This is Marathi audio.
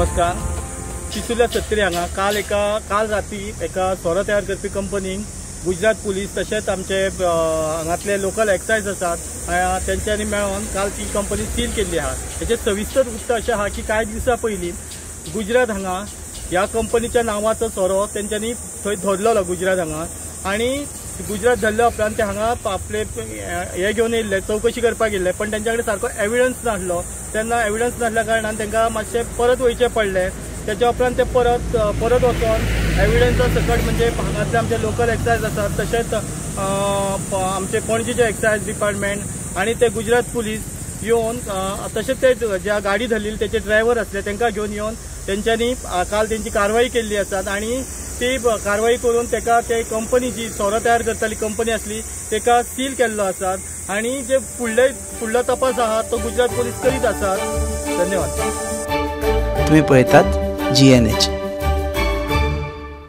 नमस्कार. चिचुल्या सत्तरी हांगा काल राती एका सोरो तयार करपी कंपनीक गुजरात पुलीस तशेंच आमचे हांगातले लोकल एक्सायज आसात तेंच्यांनी मेळोन काल ती कंपनी सील केल्ली आहा. हेचे सविस्तर वृत्त अशें आहा की कांय दिवसां पयलीं गुजरात हांगा ह्या कंपनीच्या नांवाचो सोरो तेंच्यांनी थंय धरलेलो गुजरात हांगा आनी गुजरात धरल्या उपरांत ते हांगा आपले हे घेवन येयल्ले चवकशी करपाक येयल्ले पण तेंच्या कडेन सारको एविडन्स नासलो. तेन्ना एविडन्स नासल्या कारणान तांकां मातशें परत वयचें पडलें. त्याच्या उपरांत ते परत वचून एविडन्सा सकट म्हणजे हांगातले आमचे लोकल एक्सायज आसात तशेंच आमचे पणजीचे एक्सायज डिपार्टमेंट आनी ते गुजरात पुलीस येवन तशेंच ते ज्या गाडी धरलेली तेचे ड्रायव्हर आसले तांकां घेवन येवन तेंच्यांनी काल तेंची कारवाई केल्ली आसात आनी ती कारवाई करून तेका ते कंपनी जी सोरो तयार करताली कंपनी आसली तेका सील केल्लो आसात आनी जे फुडलो तपास आहा तो गुजरात पुलीस करीत आसात. धन्यवाद. तुम्ही पळयतात GNH.